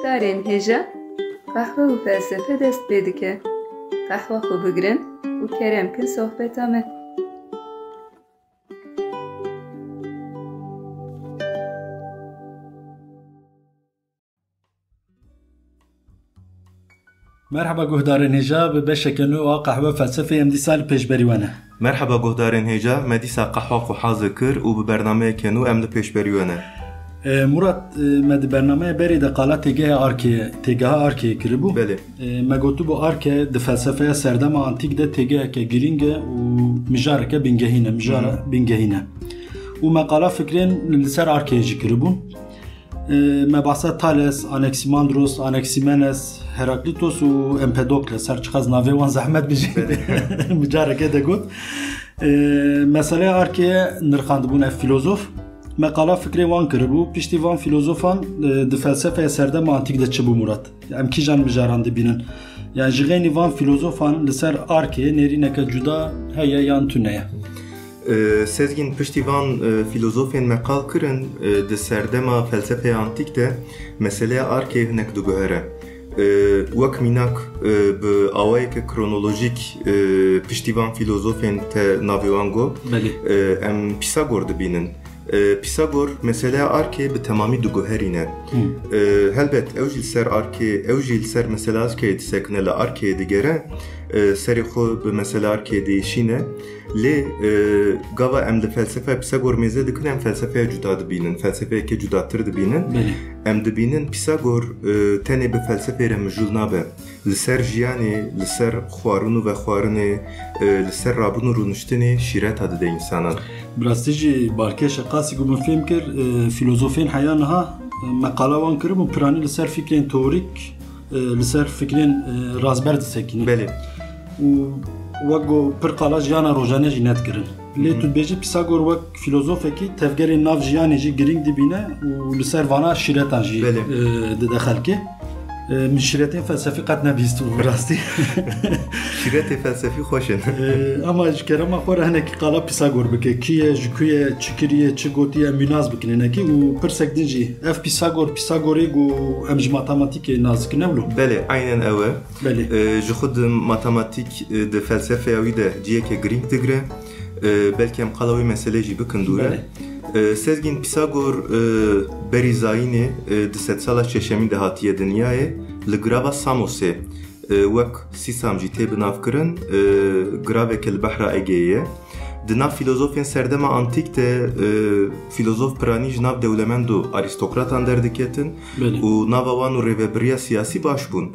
guhdarên hêja qehwe û felsefe dest pê dike. Qehwa xwe bigirin û kerem kin sohbeta me. مرحبا گهدارن هجا به بشکنو و قهوه فلسفه امدی سال پیشبریوانه. مرحبا گهدارن هجا مدیسا قهوه خو حاضر کر و به برنامه کنو امد پیشبریوانه. مراد مد برنامه بری دقالت تگه آرکی کربو. بله. مگوتو با آرک د فلسفه سردم آنتیک ده تگه که گرینگه و مجاره که بینگهینه. و مقاله فکرین لسر آرکیجی کربون. مباحثات تالس، آنکسیماندروس، آنکسیمنس، هراکلیتوس و امپدوکلس هر چقدر ناوی وان زحمت بیجی مجاره که ده گود. مسئله آرکیه نرخاندبون فیلوزوف مقاله فکری وان کربو پیشتی وان فیلوزوفان د فلسفه سردم آنتیک ده چه بو مراد ام کی جان مجاران ده بینن yani جغینی وان فیلوزوفان لسر آرکیه نرینه که جدا هیا یان تونه Sezgin piştivan filozofên meqal kirin di serdema felsefeya antik de meseleye arkê hinek diguhere. Wek mînak bi awayeke kronolojik piştivan filozofên te navê wan got em Pisagor dibînin. Pisagor meseleya arkê bi temamî diguherîne. Helbet ew jî li ser arkê ew jî li ser mesela arkê disekine li arkê digere serê xwe bi mesela arkê değişîne. Lê gava em di felsefe Pisagor mêze dikin em felsefeya cuda dibînin, felsefeyeke cudatir dibînin. Em dibînin Pisagor tenê bi felsefê re mijûl nabe. Li ser jiyanê, li ser xwarin û vexwarinê, li ser rabûn û rûniştinê şîreta dide însanan. Birastî jî barkêşa qasî ku min fêm kir filozofên heya niha meqala wan kiribû piranî li ser fikrên teorîk, li ser fikrên razber disekînin. Belê. Wek pir qala jiyana rojane jî netkirin. Lê tu dibêjî Pisagor wek filozofekî tevgerên nav jiyanê jî giring dibîne û li ser vana şîretan jî dide xelkê. Min şîretên felsefî qet nebîst û rastî. Şîretê felsefî xweş in. Ama ji kerema xwe re hinekî qala Pisagor bike. Kî ye, ji ku ye, çi kiriye, çi gotiye mînaz bikin hinekî û pirsek din jî ev Pisagorê û em ji matematîkê nazikin ew lo. Belê, aynen ew e. Belê. Ji xwe di matematik di felsefeya wî de ciyekê giring digire. Belkî em qala wî meselê jî bikin dûre. Sezgin Pisagor berî zayînê di sedsala çeşemî de hatiye dinyayê li grava Samosê wek sîsam jî tê binavkirin graveke li behra Egeyê ye. Di nav filozofên serdema antik de filozof piranî ji nav dewlemend û arîstokratan derdiketin û nava wan û rêveberiya siyasî baş bûn.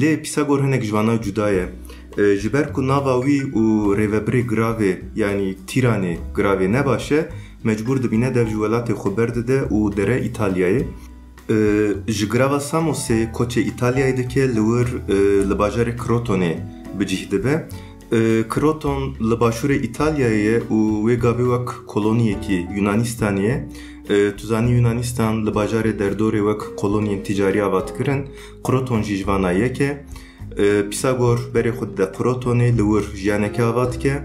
Lê Pisagor hinek ji wana cuda ye. Ji ber ku nava wî û rêveberê gravê yanî tîranê gravê nebaşe mecbur dibîne dev ji welatê xwe berdide û dere İtalyayê. Ji grava Samosê koçê İtalyayê dike li wir li bajarê Krotonê bicih dibe. Kroton li başûrê İtalyayê ye û wê gavê wek kolonyekî Yunanistanê ye. Tu zanî Yunanistan li bajarê derdorê wek kolonyên ticariya ava dikirin. Kroton jî ji vana yek e. Pisagor berê xwe dide Krotonê li wir jiyaneke ava dike.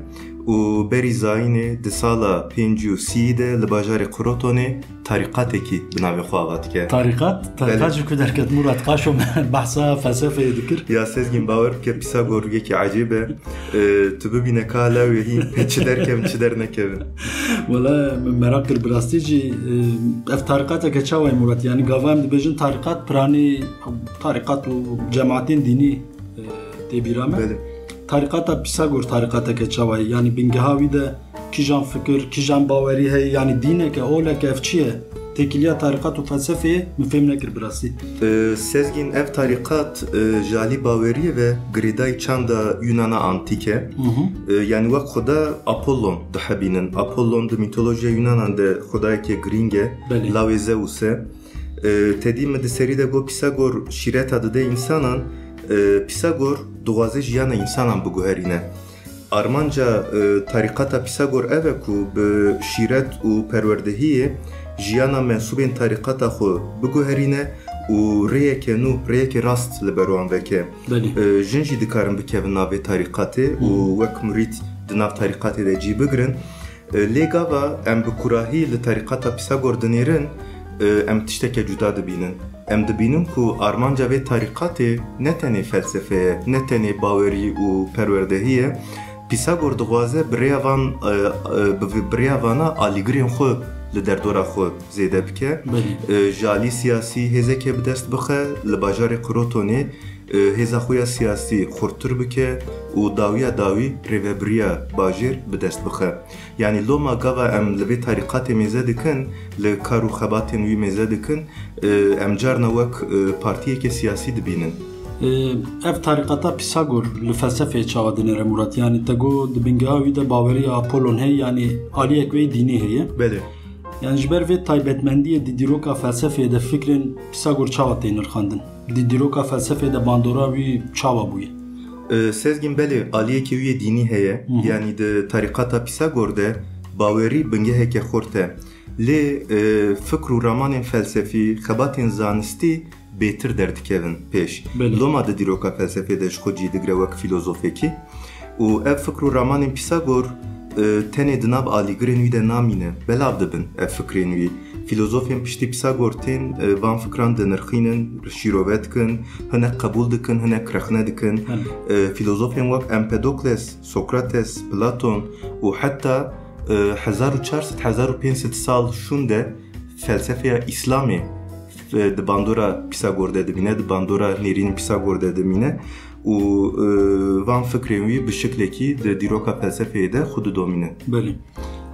û berî zayînê di sala 530 de li bajarê Krotonê tarîqatekî bi navê xwe ava dike. Tarîqat ji ku derket Murad qaşo behsa felsefeyê dikir. Ya Sezgin bawer bike Pisagor yekî ecêb e. Tu bibîne ka lawê hîn çi derkevin çi dernekevin. Wala min merak kir bi rastî jî ev tarîqateke çawa ye Murad yani gava em dibêjin tarîqat piranî tarîqat û cemaatên dînî tê bîra me. Tarikata Pisagor tarikateke çawa ye yani bingeha wî de kîjan fikir, kîjan bawerî heye yani dîneke, oleke ev çi ye? Tekiliya tarikat û felsefeyê min fêm nekir bi rastî. Sezgin ev tarikat ji alî baweriyê ve girêdayî çanda Yunana antîk e. Yani wek xuda Apollon dihebînin. Apollon di mîtolojiya Yunanan de xudayekê giring e. Lawê Zeus e. Tedî min di serî de got Pisagor şîreta dide însanan. Pisagor dixwaze jiyana însanan biguherîne. Armanca tarîqata Pisagor ev e ku bi şîret û perwerdehiyê jiyana mensûbên tarîqata xwe biguherîne û rêyeke nû rêyekê rast li ber wan veke. Jin jî dikarin bikevin navê tarîqatê û wek mirît di nav tarîqatê de cî bigirin. Lê gava em bi kurahî li tarîqata Pisagor dinêrin em tişteke cuda dibînin. Em dibînin ku armanca vê tarîqatê ne tenê felsefe ye, ne tenê bawerî û perwerdehî, Pisagor dixwaze birêya vana alîgirên xwe li derdora xwe zêde bike. Ji alî siyasî hêzeke bi dest bixe, li bajarê Krotonê hêza xwe ya siyasî xurttir bike û dawiya dawî rêveberiya bajêr bi dest bixe. Yani loma gava em li vê tarîqatê mêze dikin, li kar û xebatên wî mêze dikin, em carna wek partiyeke siyasî dibînin. Ev tarîqata Pisagor li felsefeyê çawa dinêre Murat, yani te got di bingeha wî de baweriya Apollon heye, yani aliyek wê dînî heye. Belê. Yani ji ber vê taybetmendiyê di dîroka felsefeyê de fikrên Pisagor çawa tên nirxandin? Di dîroka felsefeyê de bandora wî çawa bûye? Sezgin belê aliyekê wî dînî heye, yani di tarîqata Pisagor de bawerî bingeheke xurt e. Lê fikr û ramanên felsefî, xebatên zanistî bêtir derdikevin pêş. Loma di dîroka felsefê de ji xwe cî digre wek filozofekî û ev fikr û ramanên Pisagor tenê di nav alîgirên wî de namîne, belav dibin ev fikrên wî. Filozofên piştî Pisagor tên van fikran dinirxînin, şîrove dikin, hinek qebûl dikin, hinek rexne dikin. Filozofên wek Empedokles, Sokrates, Platon û heta 1400-1500 sal şûn de felsefeya İslamê di bandora Pisagor de dibîne, di bandora nêrînên Pisagor de dibîne û van fikrên wî bi şiklekî di dîroka felsefeyê de xwe didomîne. Belê.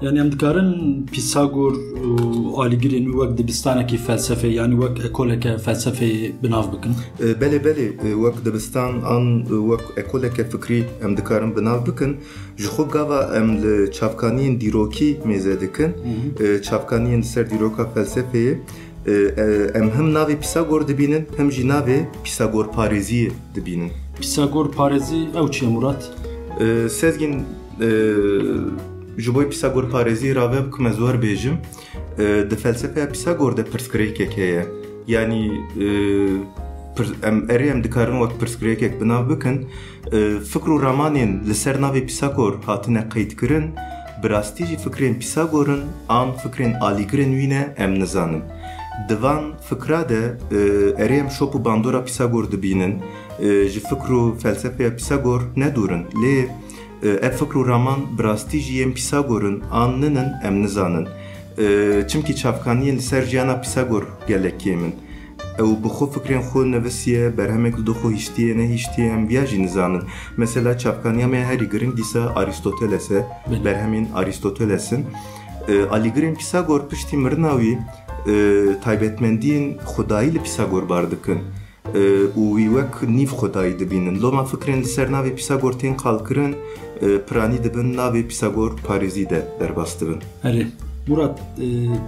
Yani em dikarin Pisagor û alîgirên wî wek dibistanekî felsefe, yani wek ekoleke felsefeyê binav bikin? Belê, wek dibistan an wek ekoleke fikrî em dikarin binav bikin. Ji xwe gava em li çavkaniyên dîrokî mêze dikin, çavkaniyên ser dîroka felsefeyê. Em hem navê Pisagor dibînin, hem jî navê Pisagor parêziyê dibînin. Pisagor parêzî ew çi ye Murat? Sezgin ji bo Pisagor parêzî rave bikim ez werbêjim. Di felsefeya Pisagor de pirsgirêkek heye. Yani em dikarin wek pirsgirêkek binav bikin. Fikr û ramanên li ser navê Pisagor hatine qeydkirin, bi rastî jî fikrên Pisagor'ın an fikrên alîgirên wî ne em nizanin. Divan fikra de erêm şop û bandora Pisagor dibînin, ji fikr û felsefeya Pisagor nedûrin. Lê ev fikr û raman bi rastî jî yên Pisagor'ın an ninin em nizanin. Çimkî çavkaniyên li ser jiyana Pisagor gelek kêmin. Ew bi xwe fikrên xwe nivisiye, berhemek li xwe hîştiye nehîştiye em viya jî nizanin. Mesela çavkaniya me herî giring dîsa Aristoteles e, berhemên Aristoteles'in. Alîgirên Pisagor piştî mirina wî taybetmendiyên xwedayî li Pisagor bar dikin. û wî wek nîv xwedayî dibînin. Loma fikrên li ser navê Pisagor tên qalkirin, piranî dibin navê Pisagor parêzî de derbas dibin. Herê. Murat,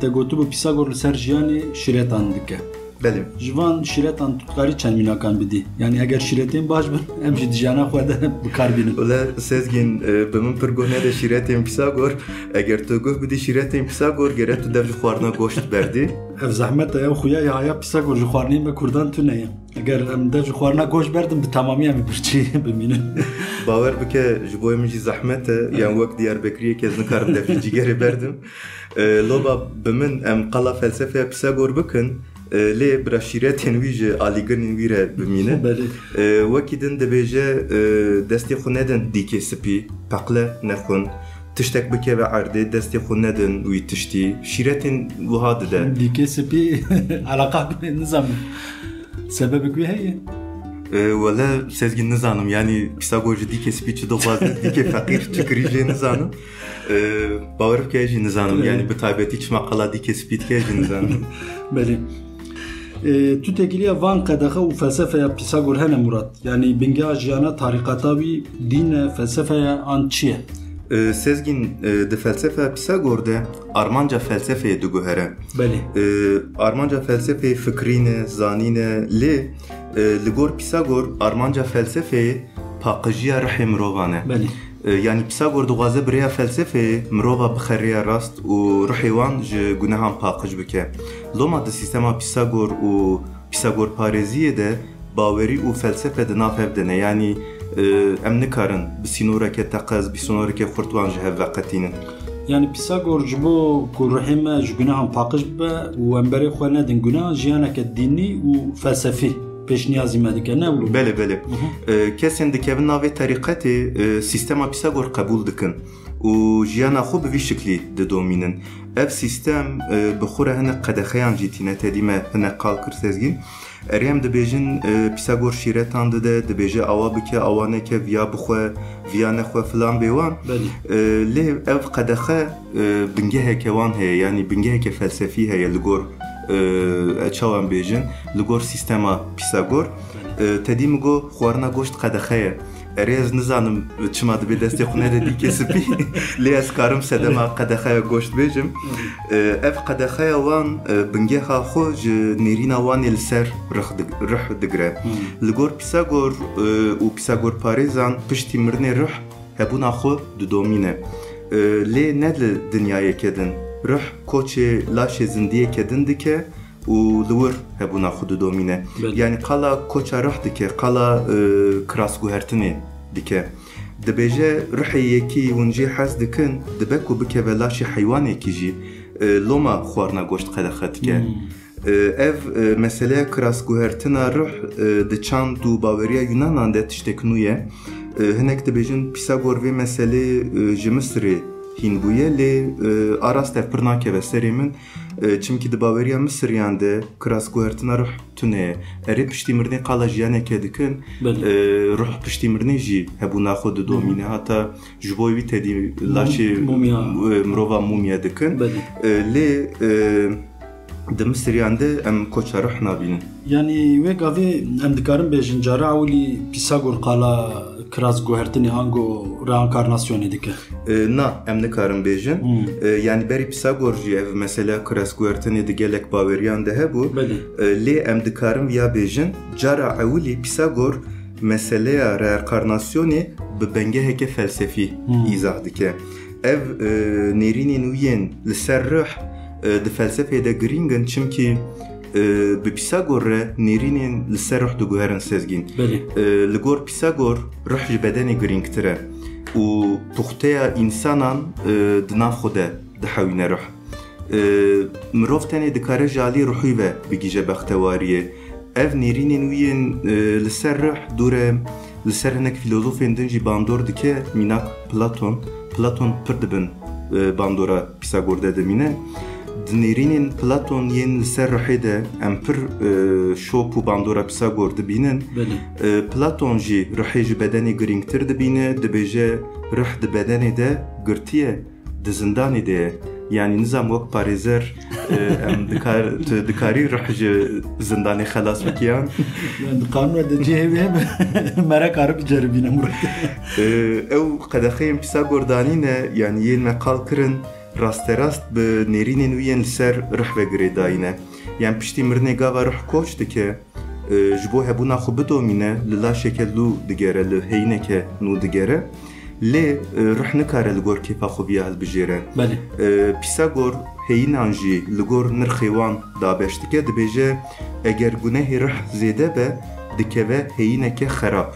te gotibû Pisagor li ser jiyanê şîretan dike. Belê. Ji van şîretan tutkarî çend mînakan bidî? Yani eger şîretên baş bin, em jî di jiyana xwe de bikar bînin. Ola Sezgin, bi min pir guh nede şîretên Pisagor. Eger tu guh bidî şîretên Pisagor, gere tu dev ji xwarina goşt berdî. Ev zehmet ew xuya haya Pisagor ji xwarinên me Kurdan tune ye. Eger em dev ji xwarina goşt berdim, bi tamamiya me birçî bimînin. Bawer bike ji bo min jî zehmet e, yan wek Diyarbekiriyê ez nikarim dev jî cigerê berdim. Loba bi min em qala felsefeya Pisagor bikin, lê bira şîretên wî ji alîgirên wî re bimînin. Wekî din dibêje destê xwe nedin dîkê spî, peqle nexwin. Tiştek bikeve erdê destê xwe nedin wî tiştî. Şîretên wiha dide. Dîkê spî alaka nizamin. Sebebek wî heye? Wala Sezgin nizanim, yani Pisagor ji dîkê spî çi dixwaze dîkê feqîr çikirî jê nizanim. Bawer bike jî nizanim, yani bi taybetî çima qala dîkê spî dike jî nizanim. Belê. Tu tekiliya van qedexe û felsefeya Pisagor hene Murat? Yani bingeha jiyana tarîqata wî dîn felsefeya an çi ye? Sezgin di felsefeya Pisagor de armanca felsefeyê diguhere. Belê. Armanca felsefeyê fikrîne, zanîne, lê li gor Pisagor armanca felsefeyê paqijiya rihê mirovan e. Belê. Yani Pisagor dixwaze birêya felsefeyê mirova bixeriya rast û rihê wan ji gunehan paqij bike. Loma di sîstema Pisagor û Pisagor parêziyê de bawerî û felsefe di nav hev de ne. Yani em nikarin bi sînoreke teqez, bi sînoreke xurt wan ji hev veqetînin. Yani Pisagor jibo ku ruhime ji gunahan paqij be û emberê xwe nedin gunahan jiyaneke dînî û felsefî pêşniyazî me dike ne wilo? Bele bele. Kesên dikevin navê terîqetê sistema Pisagor qebûl dikin û jiyana xwe bi vî şiklî didomînin. Ev sistem bi xwe re hinek qedexeyan jî tîne tedî me hinek qal kir sezgîn. Erêm dibêjin Pisagor şîretan dide, dibêje awa bike, awa neke, viya bixwe, viya nexwe filan bê wan. Lê ev qedexe bingeheke wan heye, yani bingeheke felsefî heye li gor çawan bêjin, li gor sistema Pisagor. Tedî min got xwarina goşt qedexe ye. Erêz nizanim çima dibe destê xwe nede dîkê spî, lê ez karim sedema qedexeya goşt bêjim. Ev qedexeya wan bingeha xwe ji nêrîna wanê li ser rih digire. Li gor Pisagor û Pisagor parêzan piştî mirinê rih hebûna xwe didomîne. Lê ne li dinyayekê din. Rih koçê laşê zindiyekê din dike û li wir hebûna xwe didomîne. Yani qala koça rih dike, qala kirasguhertinê dike. Dibêje rihê yekî hûn jî hez dikin, dibe ku bikeve laşê heywanekî jî loma xwarina goşt qedexe dike. Ev meseleya kirasguhertina rih di çand û baweriya Yunanan de tiştek nû ye. Hinek dibêjin Pisagor vê meselê ji Misrê hîn bûye, lê arast ev pir nakeve serê min, çimkî di baweriya Misriyan de kirasguhertina rih tune ye. Erê piştî mirinê qala jiyaneke dikin, rih piştî mirinê jî hebûna xwe didomîne, heta ji bo wî tedî laşê mirova mumya dikin. Lê di Misriyan de em koça rih nabînin. Yani wê gavê em dikarin bêjin cara ewlî Pisagor qala kirasguhertinê hango reenkarnasyonê dike? Na, em nikarin bêjin. Yani berî Pisagor jî ev meseleya kirasguhertinê di gelek baweriyan de hebû. Lê em dikarin viya bêjin cara ewlî Pisagor meseleya reenkarnasyonê bi bengeheke felsefî îzah dike. Ev nêrînên wî li ser rih di felsefê de girîngin, çimkî bi Pisagor re nêrînên li ser rih diguherin sezgîn. Li gor Pisagor rih ji bedenê girîngtir e û puxteya însanan di nav xwe de dihewîne rih. Mirov tenê dikare ji alî ruhî ve bigîje bextewariyê. Ev nêrînên wî yên li ser rih dûre li ser hinek filozofên din jî bandor dike, mînak Platon pir dibin bandora Pisagor de dimîne. Nêrînên Platon yên li ser rihê de em pir şop û bandora Pisagor dibînin. Platon jî rihê ji bedenê girîngtir dibîne, dibêje rih di bedenê de girtiye, di zindanê de ye. Yani nizam wek parêzer em dikarî rih ji zindanê xelas bikiyan. Qanûna de cihê mere karib biceribîne Murat. Ew qedexeyên Pisagor danîne, yani yên me qal kirin rasterast bi nêrînên wî yên li ser rih vegirê dayîne. Yani piştî mirinê gava rih koç dike, ji bo hebûna xwe bidomîne, li laşeke lû digere, li heyîneke nû digere. Lê rih nikare li gor kêfa xwe viya hilbijêre. Pisagor heyînan jî li gor nirxê wan dabeş dike, dibêje eger gunehê rih zêde be, dikeve heyîneke xerab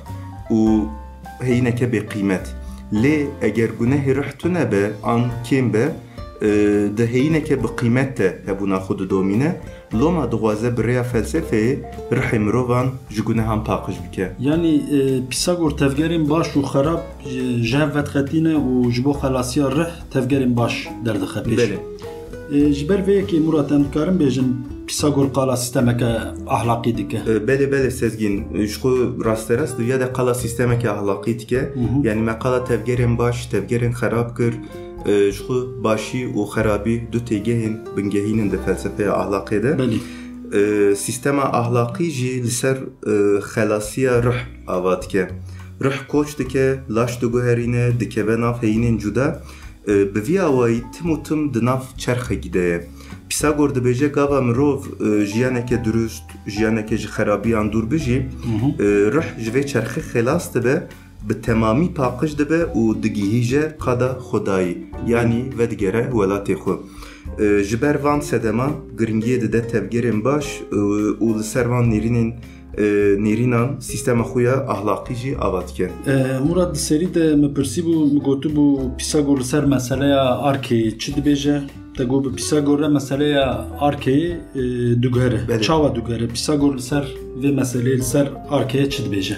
û heyîneke bêqîmet. Lê eger gunehê rih tune be, an kêm be, di heyîneke bi qîmet de hebûna xwe didomîne. Loma dixwaze bi rêya felsefeyê rihê mirovan ji gunehan paqij bike. Yani Pisagor tevgerên baş û xerab ji hev vedxetîne û ji bo xelasiya rih tevgerên baş derdixe pêş. Ji ber vê yekê Murat em dikarin bêjin Pisagor qala sistemeke ahlaqî dike? Bele sezgîn, ji xwe rasterast diviya de qala sistemeke ahlaqî dike. Yani me qala tevgerên baş, tevgerên xerab kir. Ji xwe başî û xerabî du têgehên bingehînin di felsefeya ahlaqê de. Sistema ahlaqî jî li ser xelasiya rih ava dike. Rih koç dike, laş diguherîne, dikeve nav heyînên cuda. Bi vî awayî tim û tim di nav çerxekî de ye. Pisagor dibêje gava mirov jiyaneke durust, jiyaneke ji xerabiyan dûr bijî, rih ji vê çerxê xelas dibe, bi temamî paqij dibe û digihîje qada xwedayî, yanî vedigere welatê xwe. Ji ber van sedema giringiyê dide tevgerên baş û li ser van nêrînên نێرینان سیستەمە خۆیە ئاهلاقی jî ava dike. Murad di serî de me pirsîbû me gotibû Pisagor li ser meseleya arkeyê çi dibêje? Te got bi Pisagor re meseleya arkeyê dugere. Çawa dugere? Pisagor li ser vê meseleyê li ser arkeyê çi dibêje?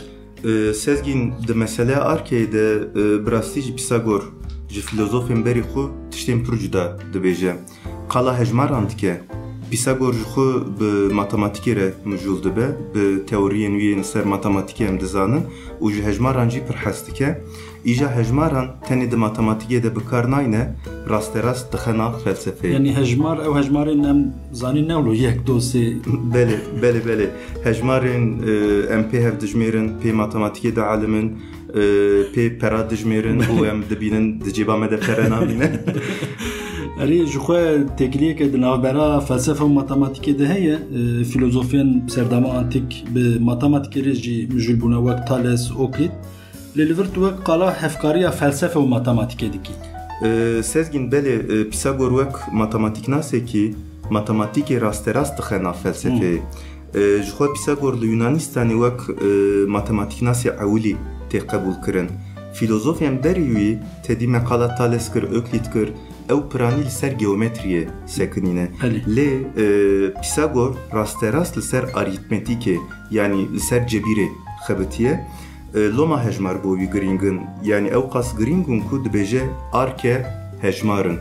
Sezgîn di meseleya arkeyê de bi rastî jî Pisagor ji filozofên berî xwe tiştên pir cuda dibêje. Qala hejmaran dike. Pisagor ji xwe bi matematikê re mijûl dibe, bi teoriyên wî ser matematikê em dizanin û ji hejmaran jî pir hes dike. Îja hejmaran tenê di matematikê de bikar nayne, rasterast dixe nav felsefeyê. Yani hejmar ew hejmarên em zanîn newlo yek dosê. Belê. Hejmarên em pê hev dijmêrin, pê matematikê de alimin, pê pera dijmêrin û em dibînin di cêba me de pere namîne. Erê ji xwe têkiliyeke di navbera felsefe û matematikê de heye, filozofên serdama antîk bi matematikê re jî mijûl bûne wek Thales, Euclid. Lê li vir tu wek qala hevkariya felsefe û matematikê dikî. Sezgîn belê Pisagor wek matematiknasekî matematikê rasterast dixe nav felsefeyê. Ji xwe Pisagor li Yunanistanê wek matematiknasê ewilî tê qebûl kirin. Filozofên berî wî tedî me qala Thales kir, Euclid kir, ew piranî li ser geometriyê sekinîne. Lê Pisagor rasterast li ser arîtmetîkê yanî li ser cebîrê xebitiye. Loma hejmar bo wî girîngin, yanî ew qas girîngin ku dibêje arke hejmarin.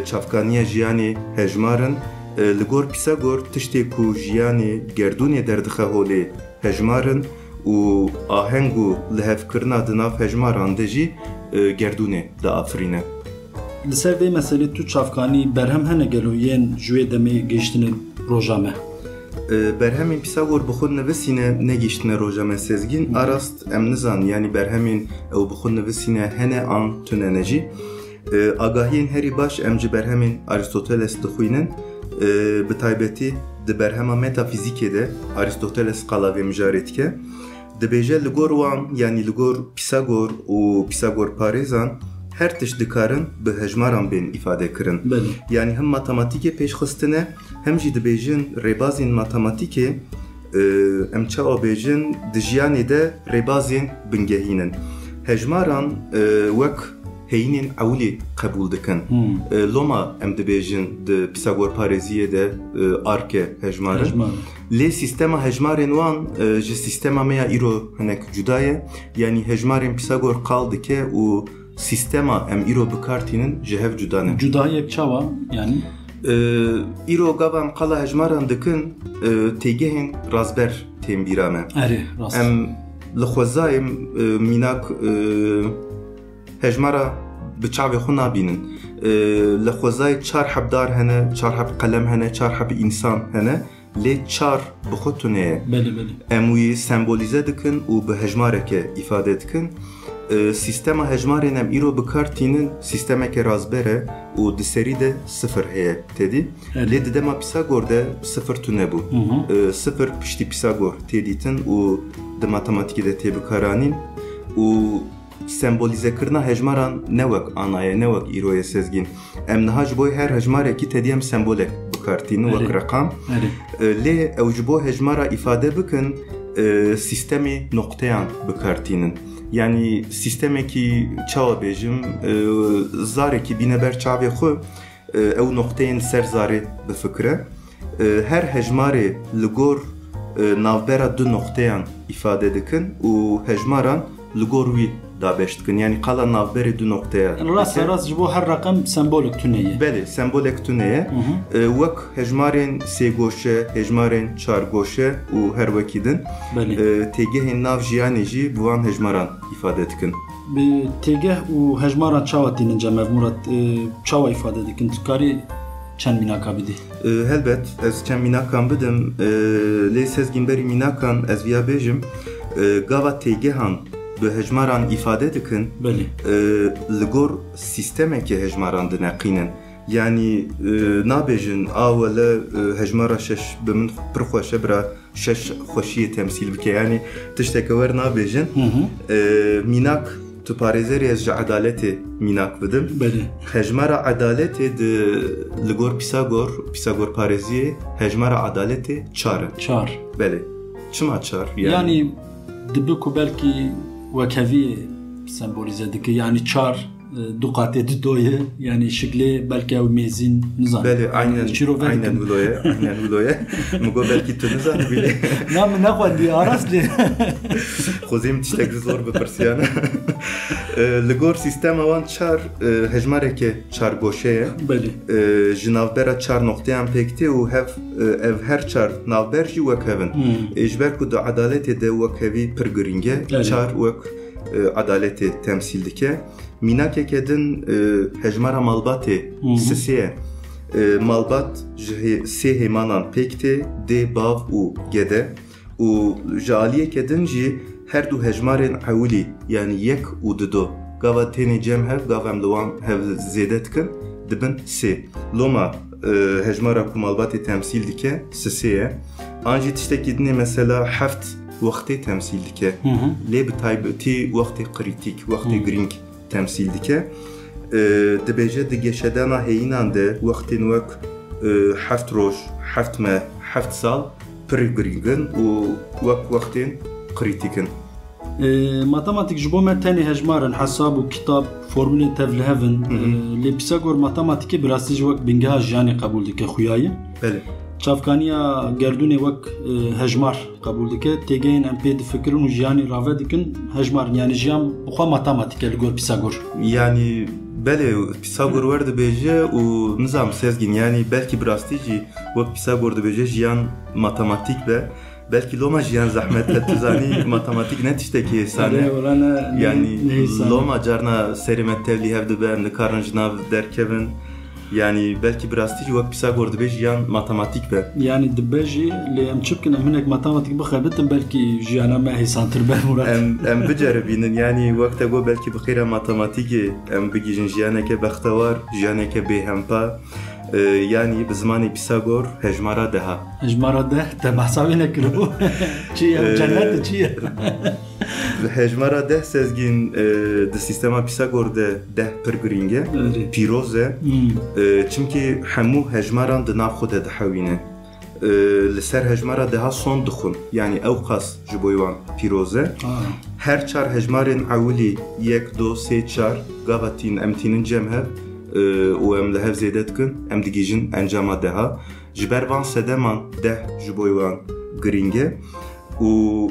Çavkaniya jiyanê hejmarin li gor Pisagor tiştê ku jiyanê gerdûnê derdixe holê hejmarin û aheng û lihevkirina di nav hejmaran de jî gerdûnê diafirîne. Li ser vê meselê tu çavkanî berhem hene gelo yên ji wê demê gehiştinê roja me? Berhemên Pisagor bi xwe nivisîne negihiştine roja me sezgîn, arast em nizanin yanî berhemên ew bi xwe nivisîne hene an tunene jî. Agahiyên herî baş em ji berhemên Aristoteles dixwînin, bi taybetî di berhema metafîzîkê de Aristoteles qala vê mijarê dike. Dibêje li gor wan yanî li gor Pisagor û Pisagor parêzan her tişt dikarin bi hejmaran bên îfade kirin. Yani hem matematikê pêşxistine hem jî dibêjin rêbazên matematikê em çawa bêjin di jiyanê de rêbazên bingehînin. Hejmaran wek heyînên ewilî qebûl dikin. Loma em dibêjin di Pisagor parêziyê de arke hejmarin. Lê sîstema hejmarên wan ji sîstema me ya îro hinek cuda ye. Yani hejmarên Pisagor qal dike û sistema em îro bikartînin ji hev cuda ne. Cudayek çawa yani? Îro gavan qala hejmaran dikin têgehên razber tên bîra me. Em li xwezayê mînak hejmara bi çavê xwe nabînin. Li xwezayê çar hebdar hene, çar heb qelem hene, çar heb însan hene. Lê çar bi xwe tune ye. Em wî sembolîze dikin û bi hejmareke îfade dikin. Sistema hejmarên em îro bikartînin sistemeke razber e û di serî de sıfır heye tedî. Lê di dema Pisagor de sıfır tune bû. Sıfır piştî Pisagor tê dîtin û di matematikê de tê bikaranîn û sembolîzekirina hejmaran ne wek anaye ne wek îroye sezgîn. Em niha ji bo her hejmarekî tedî em sembolek bikartînin wek reqam. Lê ew ji bo hejmara îfade bikin sistemê nokteyan bikartînin. Yani sistemekî çawa bêjim zarekî bîne ber çavê xwe ew nokteyên ser zarê bifikire. Her hejmarê li gor navbera du nokteyan îfade dikin û hejmaran li gor wî dabeş dikin. Yani qala navberê du nokteya. Rast ji bo her rakam sembolek tune ye. Belê, sembolek tune ye. Wek hejmarên sêgoşe, hejmarên çargoşe û her wekî din. Têgehên nav jiyanê jî bi wan hejmaran îfade dikin. Bi têgeh û hejmaran çawa tînin cemev Murat çawa îfade dikin? Tu karî çend mînaka bidî? Helbet, ez çend mînakan bidim. Lê sezgîn berî mînakan ez viya bêjim gava têgehan bi hejmaran îfade dikin. Li gor sistemeke hejmaran dineqînin. Yani nabêjin awele hejmara şeş bi min pir xweş e bira şeş xweşiyê temsîl bike. Yani tişteke wer nabêjin. Mînak tu parêzerê ez ji edaletê mînak bidim. Hejmara edaletê li gor Pisagor parêziyê hejmara edaletê çar e. Çar. Belê. çima çar yani dibi ku belki vekavi sembolize dike yani çar du qate du doye yani şekli belki ev mezin nizam. Beli aynen viloye mugo belki tu nizam bile. Nam ne qadi arasli. Xozim tiştek zor biprsiyana. Ligor sistema wan çar hejmareke çar goşeye. Beli. Jinavbera çar noktayam pekti u ev her çar navber ji wekevin. Ejber ku da adalete de wekevi pirgiringe çar wek adaleti temsil dike. Minake kedin hejmara malbatê sisiye malbat ji sê hêmanan pêkte dê bav û gede û ji aliyê kedin jî her du hejmarên ewilî yani yek û dido gava tenê cem hev gav em li wan hev zêde dikin dibin sê loma hejmara ku malbatê temsil dike sisê ye an jî tiştekî dinê mesela heft wextê temsil dike lê bi taybetî wextê kritik wextê giring temsil dike dibêje di geşedana heyînan de wextên wek heft roj heft me heft sal pir giringin û wek wextên krîtîkin. Matematik ji bo me tenê hejmarin hesab û kitap formülên tev li hevin lê Pisagor matematikê bi rastî ji wek bingeha jiyanê qebûl dike xuyayê. Belê. Çavkaniya gerdûnê wek hejmar qebûl dike têgehên em pê difikirin û jiyanê rave dikin hejmarin yani jiyan bixwe matematik e li gor Pisagor. Yani belê Pisagor wer dibêje û nizam sezgin yani belkî bi rastî jî wek Pisagor dibêje jiyan matematik be belki loma jiyan zahmet et tu zanî matematik ne tiştekî hêsane yani loma carna serê me tevlî hev dibe em dikarin ji nav derkevin yani belki bi rastî jî wek Pisagor dibe jiyan matematik be yani dibe jî lê em çi bikin em hinek matematik bixebitin belkî jiyana me hêsantir be Murat em biceribînin yani wek te got belkî bi xêra matematikê em bigîjin jiyaneke bextewar jiyaneke bêhempa yani bi zimanê Pisagor hejmara deha. Hejmara deh te behsavê nekiribû çi ye cennet çi ye hejmara deh sezgin di sistema Pisagor de deh pir giring e pîroz e çimkî hemû hejmaran di nav xwe de dihewîne li ser hejmara deha son dixwin yani ew qas ji bo wan pîroz e her çar hejmarên ewilî yek do sê çar gava tîn em tînin cem hev û em li hev zêde dikin em digîjin encama deha ji ber van sedeman deh ji bo wan giring e û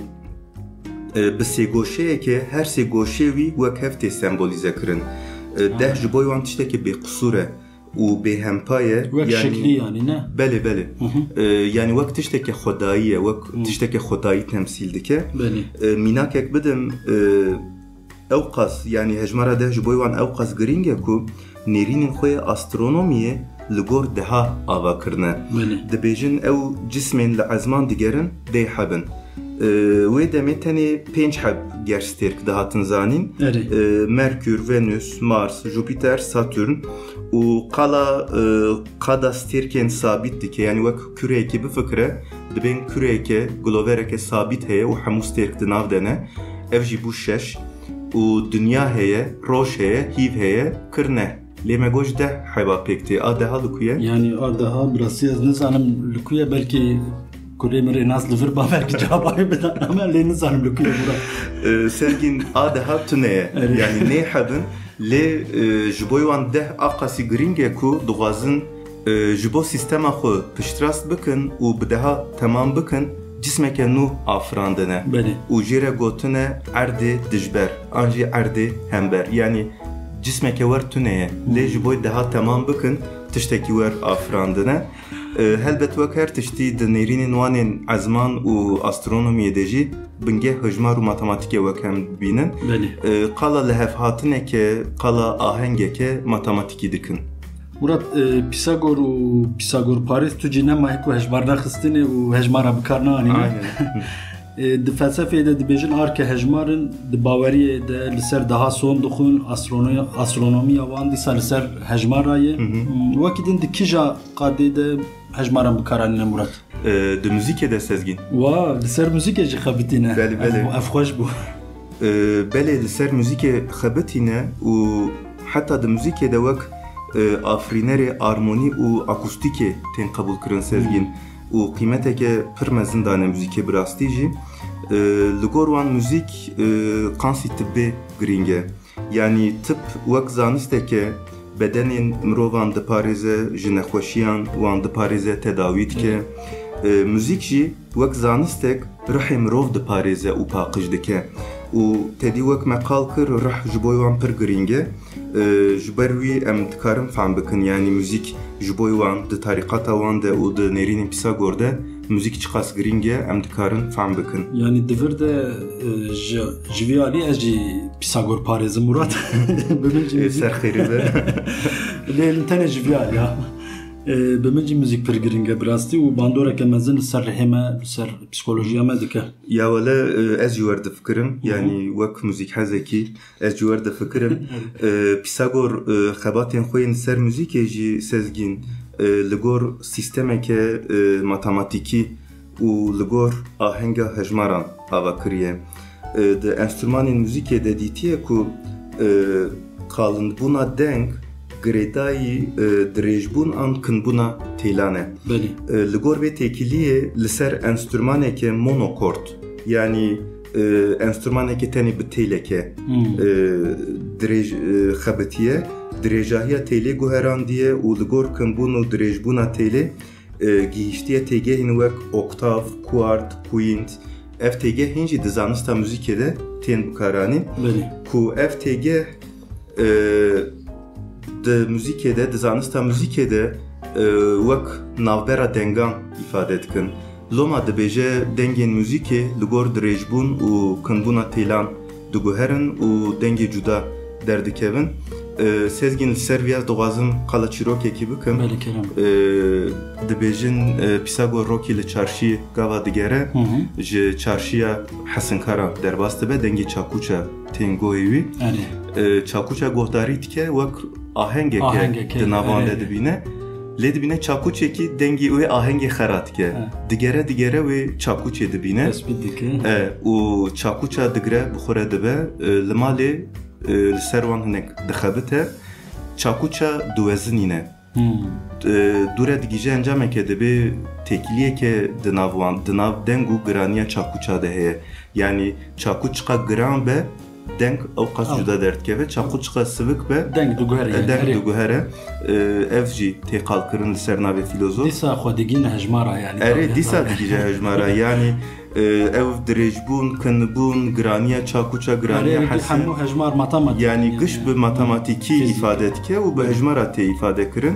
bi sê goşeyeke her sê goşê wî wek hev tê sembolize kirin deh ji bo wan tiştekî bêqusûr e û bêhempa ye wek şeklî yani ne belê yani wek tiştekî xwedayî ye wek tiştekî xwedayî temsil dike mînakek bidim ew qas yani hejmara deh ji bo wan ew qas giring e ku nêrînên xwe yê astronomiyê li gor deha ava kirine dibêjin ew cismên li ezman digerin dê hebin wê demê tenê pênc heb gerstêrk dihatin zanîn Merkür, Venüs, Mars, Jupiter, Satürn û qada stêrkên sabit dike yani wek küreyekê bifikire dibên küreyeke glovereke sabit heye û hemû stêrk di nav de ne ev jî bû şeş û dünya heye roj heye hîv heye kirne lê me got ji deh heba pêk a deha li ku ye yani a deha bi rastî ez nizanim li ku ye belkî kurê min rê nas li vir ba belkî cevabê bida ama lê nizanim li ku ye Murat sezgin a deha tune ye yani nê hebin lê ji bo wan deh a qasî giring e ku dixwazin ji bo sîstema xwe piştrast bikin û bi deha temam bikin cismeke nû afirandine û jê re gotine erdê dijber an jî erdê hember yani cismeke wer tune ye lê ji bo deha temam bikin tiştekî wer afirandine helbet wek her tiştî di nêrînên wanên ezman û astronomiyê de jî bingeh hejmar û matematikê wek hem bînin qala li hevhatineke qala ahengeke matematikî dikin. Murat Pisagor û Pisagor Paris tu cî nema hek hejmar nexistinê û hejmara bikar neanîne di felsefeyê de dibêjin arke hejmarin di baweriyê de li ser daha son dixwin astronomiya wan dîsa li ser hejmara ye wekî din di kîja qadê de hejmaran bikaranîne Murat di müzikê de sezgin wa li ser müzikê jî xebitîne ev xweş bû belê li ser müzikê xebitîne û heta di müzikê de wek afrînerê armonî û akustîkê tên qebûl kirin sezgin û û qîmeteke pir mezin dane muzîkê bi rastî jî li gor wan muzîk qansî tibbê girîng e. Yani tıp wek zanisteke bedenên mirovan diparêze ji nexweşiyan wan diparêze tedawî dike. Müzik jî wek zanistek rihê mirov diparêze û paqij dike. û tedî wek me qal kir rih ji bo wan pir girîng e. Ji ber wî em dikarin fehm bikin, yani müzik ji bo wan di tarîqata wan de û di nêrînên Pisagor de müzik çi qas girîng e, em dikarin fehm bikin. Yani divir de ji vî alî ez jî Pisagor parêzim Murat. Serxêrî be. Lê tenê ji vî alî ya. Bi min jî müzik pir girîng e bi rastî û bandoreke mezin li ser rihê me, li ser psikolojiya me dike. Ya wele ez jî werde fikirim, yani wek müzik hezekî ez jî werde fikirim. Pisagor xebatên xwe yên li ser müzîkê jî sezgîn li gor sîstemeke matematîkî û li gor ahenga hejmaran ava kiriye. Di enstrümanên müzîkê de dîtiye ku qalindbûna deng girêdayî dirêjbûn an kinbûna têlan e. Li gor vê têkiliyê li ser enstrümaneke monokord, yani enstrümaneke tenê bi têleke dirêj xebitiye, dirêjahiya têlê guherandiye û li gor kinbûn û dirêjbûna têlê gihîştiye têgehên wek oktav, kuart, quint. Ev têgehên jî di zanista müzîkê de tên bikaranîn ku ev têgeh di müzîkê de, di zanista müzîkê de wek navbera dengan îfade dikin. Loma dibêje dengên müzîkê li gor dirêjbûn û kinbûna têlan diguherin û dengê cuda derdikevin. Sezgîn li ser vî ez dixwazim qala çîrokekî bikim. Dibêjin Pisagor rokî li çarşî gava digere, ji çarşîya Hesinkara derbas dibe, dengê çakûça tên gohê wî. Çakûça gohdarî dike wek ahengeke di navan de dibîne. Lê dibîne çakûçekî dengê wê ahengê xera dike. Digere wê çakûçê dibîne. Û çakûça digire bixure dibe, li malê li ser wan hinek dixebite, çakûça duwezin e. Dure digîje encameke dibe têkiliyeke di nav wan, di nav deng û giraniya çakûça de heye. Yani çakûçka giran be, deng ew qas cuda derdikeve, çakûçka sivik be, deng diguhere. Ev jî têqal kirin li ser navê filozof. Dîsa xwe digîne hejmara yani. Erê dîsa digîje hejmara, yani ev dirêjbûn, kinbûn, giraniya çakûça, giraniya hesin. Hemû hejmar matematik. Yani giş bi matematikî îfade dike û bi hejmara tê îfade kirin.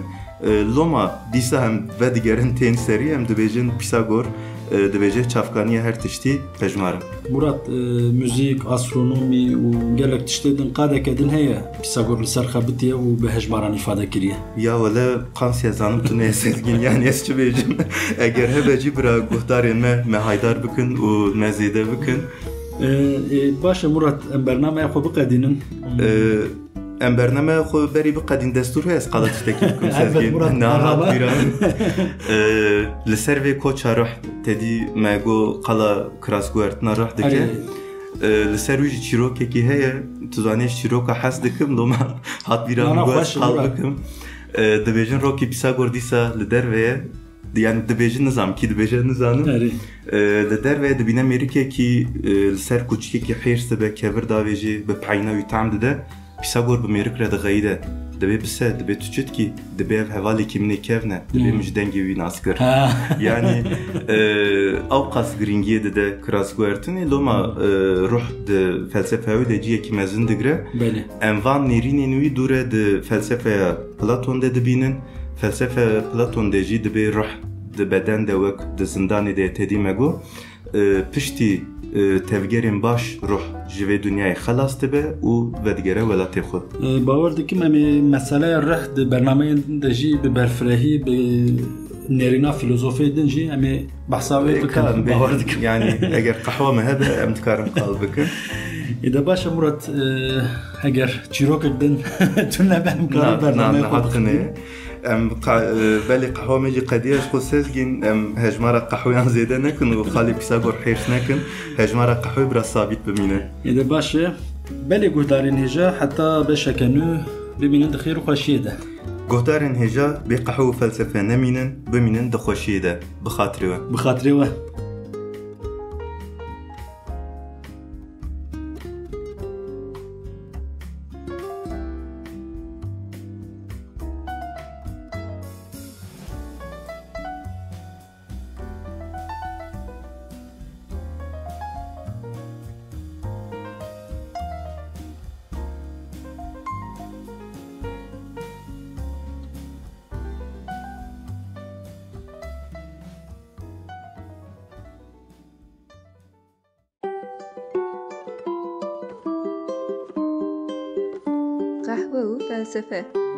Loma dîsa hem ve digerin tên serî hem dibêjin Pisagor dibêje çavkaniya her tiştî hejmarin. Murat, müzik, astronomi û gelek tiştê din qadeke din heye Pisagor li ser xebitiye û bi hejmaran îfade kiriye. Ya wele qansiya zanim tu nê sezgîn, yani ez çi bêjim, eger hebe jî bira guhdarên me haydar bikin û me zêde bikin. Baş e Murat, em bernameya xwe biqedînin. Em bernameya xwe berî biqedîn destûr heye ez qala tiştekî bikim sezgîn. Nahat bîran. Li ser vê koça rih tedî me got qala kirasguhertina rih dike. Li ser wî jî çîrokekî heye, tu zanî ez çîroka hez dikim, loma hat bîran got ez qal bikim. Dibêjin rokî Pisagor dîsa li derve ye, yani dibêjin nizam kî dibêje nizanim. Li derve dibîne mêrikekî li ser kûçikekî hêrs dibe, kevir davê jî bi peyna wî tam dide. Pisagor bi mêrik re diğeyîde. Dibe bise, dibe tu çit ki, dibe ev hevalekî minê kevne, dibe mij dengê wî nas kir. Yani ew qas giringiyê dide kirasguhertinê, loma ruh di felsefeya de ciyekî mezin digire. Em van nêrînên wî dûre di felsefeya Platon de dibînin. Felsefe Platon de jî dibe ruh di beden de wek di zindanê de tedî me got. Piştî tevgerên baş ruh ji vê dunyayê xelas dibe û vedigere welatê xwe. Bawer dikim em meseleya rih di bernameyên de jî bi berfirehî bi nêrîna filozofiyê din jî em ê behsa wê bikin. Bawer dikim. Yani eger qehwa me hebe em dikarin qal bikin. De baş e Murat, eger çîrokek din tu ne benim karin bernameyê xwe em belê qehwa me jî qediya ji xwe sezgîn, em hejmara qehweyan zêde nekin û xalî Pisagor hêrs nekin, hejmara qehwê biraz sabît bimîne. De baş e belê guhdarên hêja heta beşeke nû bimînin di xêr û xweşiyê de. گهدارن هجا به قهوه و فلسفه نمینن بمینن دخوشی ده بخاطره و بخاطر و قهوه و فلسفه